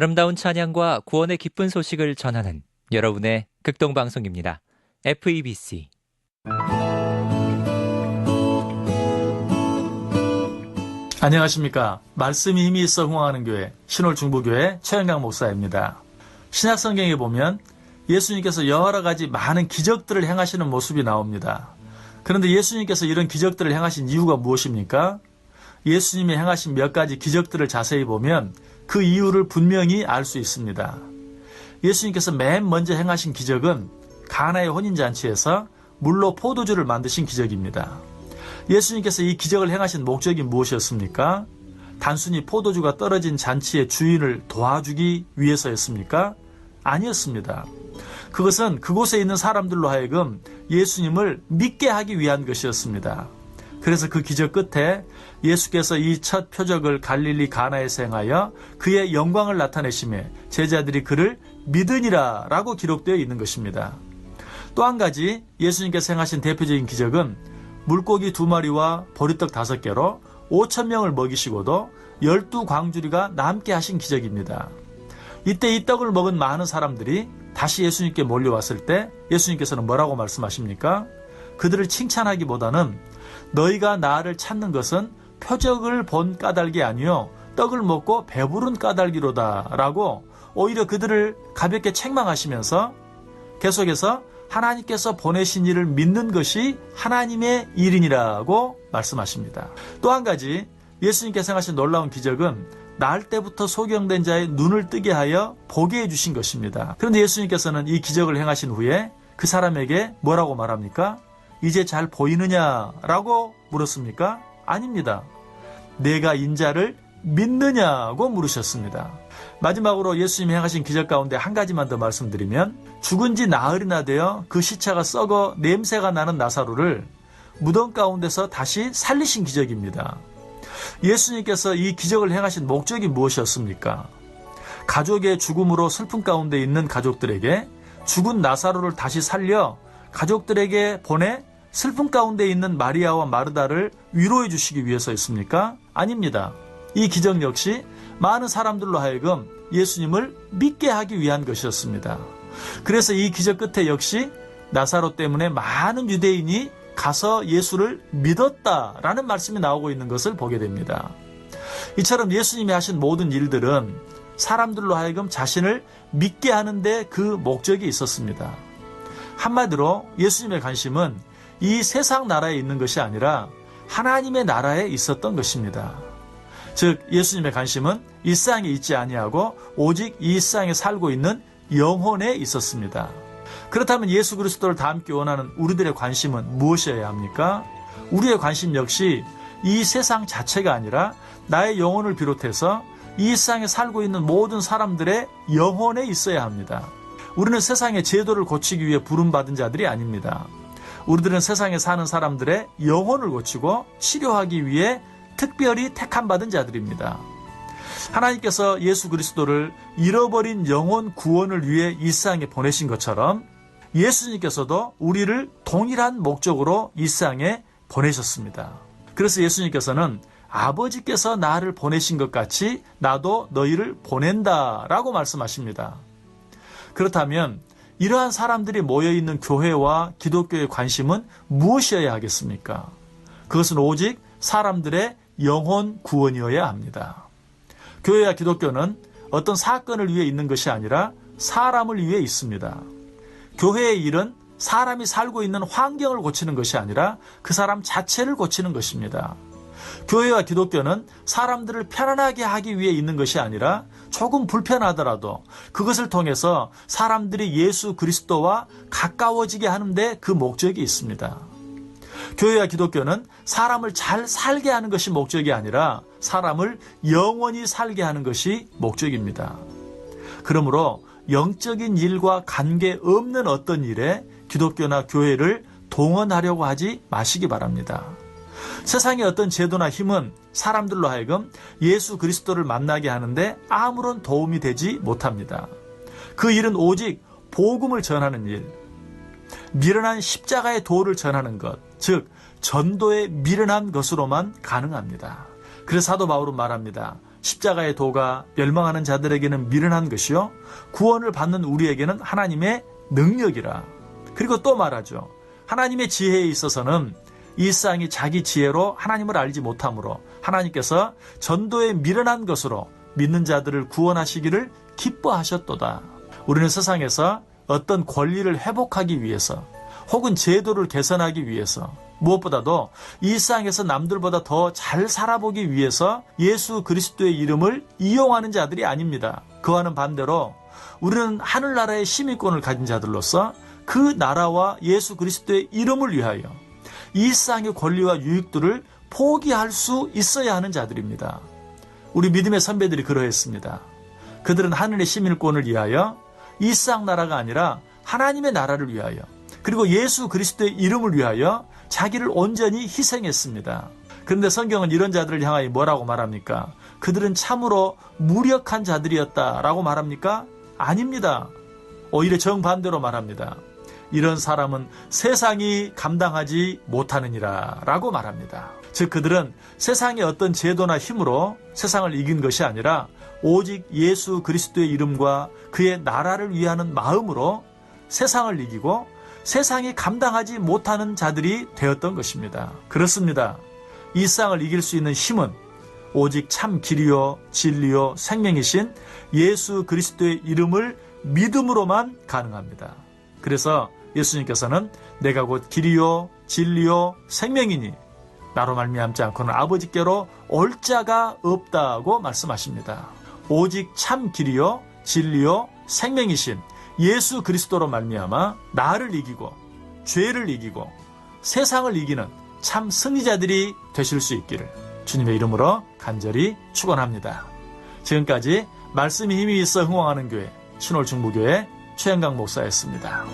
아름다운 찬양과 구원의 기쁜 소식을 전하는 여러분의 극동방송입니다. FEBC 안녕하십니까. 말씀이 힘이 있어 흥황하는 교회 신월중부교회 최영강 목사입니다. 신약성경에 보면 예수님께서 여러 가지 많은 기적들을 행하시는 모습이 나옵니다. 그런데 예수님께서 이런 기적들을 행하신 이유가 무엇입니까? 예수님이 행하신 몇 가지 기적들을 자세히 보면 그 이유를 분명히 알 수 있습니다. 예수님께서 맨 먼저 행하신 기적은 가나의 혼인잔치에서 물로 포도주를 만드신 기적입니다. 예수님께서 이 기적을 행하신 목적이 무엇이었습니까? 단순히 포도주가 떨어진 잔치의 주인을 도와주기 위해서였습니까? 아니었습니다. 그것은 그곳에 있는 사람들로 하여금 예수님을 믿게 하기 위한 것이었습니다. 그래서 그 기적 끝에 예수께서 이 첫 표적을 갈릴리 가나에서 행하여 그의 영광을 나타내심에 제자들이 그를 믿으니라 라고 기록되어 있는 것입니다. 또 한 가지 예수님께서 행하신 대표적인 기적은 물고기 2마리와 보리떡 5개로 5,000명을 먹이시고도 12광주리가 남게 하신 기적입니다. 이때 이 떡을 먹은 많은 사람들이 다시 예수님께 몰려왔을 때 예수님께서는 뭐라고 말씀하십니까? 그들을 칭찬하기보다는 너희가 나를 찾는 것은 표적을 본 까닭이 아니요 떡을 먹고 배부른 까닭이로다 라고 오히려 그들을 가볍게 책망하시면서 계속해서 하나님께서 보내신 일을 믿는 것이 하나님의 일이니라고 말씀하십니다. 또 한 가지 예수님께서 하신 놀라운 기적은 날 때부터 소경된 자의 눈을 뜨게 하여 보게 해주신 것입니다. 그런데 예수님께서는 이 기적을 행하신 후에 그 사람에게 뭐라고 말합니까? 이제 잘 보이느냐라고 물었습니까? 아닙니다. 내가 인자를 믿느냐고 물으셨습니다. 마지막으로 예수님이 행하신 기적 가운데 한 가지만 더 말씀드리면 죽은 지 나흘이나 되어 그 시체가 썩어 냄새가 나는 나사로를 무덤 가운데서 다시 살리신 기적입니다. 예수님께서 이 기적을 행하신 목적이 무엇이었습니까? 가족의 죽음으로 슬픔 가운데 있는 가족들에게 죽은 나사로를 다시 살려 가족들에게 보내 슬픔 가운데 있는 마리아와 마르다를 위로해 주시기 위해서였습니까? 아닙니다. 이 기적 역시 많은 사람들로 하여금 예수님을 믿게 하기 위한 것이었습니다. 그래서 이 기적 끝에 역시 나사로 때문에 많은 유대인이 가서 예수를 믿었다라는 말씀이 나오고 있는 것을 보게 됩니다. 이처럼 예수님이 하신 모든 일들은 사람들로 하여금 자신을 믿게 하는데 그 목적이 있었습니다. 한마디로 예수님의 관심은 이 세상 나라에 있는 것이 아니라 하나님의 나라에 있었던 것입니다. 즉 예수님의 관심은 이 세상에 있지 아니하고 오직 이 세상에 살고 있는 영혼에 있었습니다. 그렇다면 예수 그리스도를 닮기 원하는 우리들의 관심은 무엇이어야 합니까? 우리의 관심 역시 이 세상 자체가 아니라 나의 영혼을 비롯해서 이 세상에 살고 있는 모든 사람들의 영혼에 있어야 합니다. 우리는 세상의 제도를 고치기 위해 부름받은 자들이 아닙니다. 우리들은 세상에 사는 사람들의 영혼을 고치고 치료하기 위해 특별히 택함받은 자들입니다. 하나님께서 예수 그리스도를 잃어버린 영혼 구원을 위해 이 세상에 보내신 것처럼 예수님께서도 우리를 동일한 목적으로 이 세상에 보내셨습니다. 그래서 예수님께서는 아버지께서 나를 보내신 것 같이 나도 너희를 보낸다라고 말씀하십니다. 그렇다면 이러한 사람들이 모여있는 교회와 기독교의 관심은 무엇이어야 하겠습니까? 그것은 오직 사람들의 영혼 구원이어야 합니다. 교회와 기독교는 어떤 사건을 위해 있는 것이 아니라 사람을 위해 있습니다. 교회의 일은 사람이 살고 있는 환경을 고치는 것이 아니라 그 사람 자체를 고치는 것입니다. 교회와 기독교는 사람들을 편안하게 하기 위해 있는 것이 아니라 조금 불편하더라도 그것을 통해서 사람들이 예수 그리스도와 가까워지게 하는데 그 목적이 있습니다. 교회와 기독교는 사람을 잘 살게 하는 것이 목적이 아니라 사람을 영원히 살게 하는 것이 목적입니다. 그러므로 영적인 일과 관계없는 어떤 일에 기독교나 교회를 동원하려고 하지 마시기 바랍니다. 세상의 어떤 제도나 힘은 사람들로 하여금 예수 그리스도를 만나게 하는데 아무런 도움이 되지 못합니다. 그 일은 오직 복음을 전하는 일, 미련한 십자가의 도를 전하는 것, 즉 전도에 미련한 것으로만 가능합니다. 그래서 사도 바울은 말합니다. 십자가의 도가 멸망하는 자들에게는 미련한 것이요 구원을 받는 우리에게는 하나님의 능력이라. 그리고 또 말하죠. 하나님의 지혜에 있어서는 이 세상이 자기 지혜로 하나님을 알지 못하므로 하나님께서 전도에 미련한 것으로 믿는 자들을 구원하시기를 기뻐하셨도다. 우리는 세상에서 어떤 권리를 회복하기 위해서 혹은 제도를 개선하기 위해서 무엇보다도 이 세상에서 남들보다 더 잘 살아보기 위해서 예수 그리스도의 이름을 이용하는 자들이 아닙니다. 그와는 반대로 우리는 하늘나라의 시민권을 가진 자들로서 그 나라와 예수 그리스도의 이름을 위하여 이 세상의 권리와 유익들을 포기할 수 있어야 하는 자들입니다. 우리 믿음의 선배들이 그러했습니다. 그들은 하늘의 시민권을 위하여 이 세상 나라가 아니라 하나님의 나라를 위하여 그리고 예수 그리스도의 이름을 위하여 자기를 온전히 희생했습니다. 그런데 성경은 이런 자들을 향하여 뭐라고 말합니까? 그들은 참으로 무력한 자들이었다라고 말합니까? 아닙니다. 오히려 정반대로 말합니다. 이런 사람은 세상이 감당하지 못하느니라 라고 말합니다. 즉 그들은 세상의 어떤 제도나 힘으로 세상을 이긴 것이 아니라 오직 예수 그리스도의 이름과 그의 나라를 위하는 마음으로 세상을 이기고 세상이 감당하지 못하는 자들이 되었던 것입니다. 그렇습니다. 이 세상을 이길 수 있는 힘은 오직 참 길이요 진리요 생명이신 예수 그리스도의 이름을 믿음으로만 가능합니다. 그래서 예수님께서는 내가 곧 길이요 진리요 생명이니 나로 말미암지 않고는 아버지께로 올 자가 없다고 말씀하십니다. 오직 참 길이요 진리요 생명이신 예수 그리스도로 말미암아 나를 이기고 죄를 이기고 세상을 이기는 참 승리자들이 되실 수 있기를 주님의 이름으로 간절히 축원합니다. 지금까지 말씀이 힘이 있어 흥왕하는 교회 신월중부교회 최영강 목사였습니다.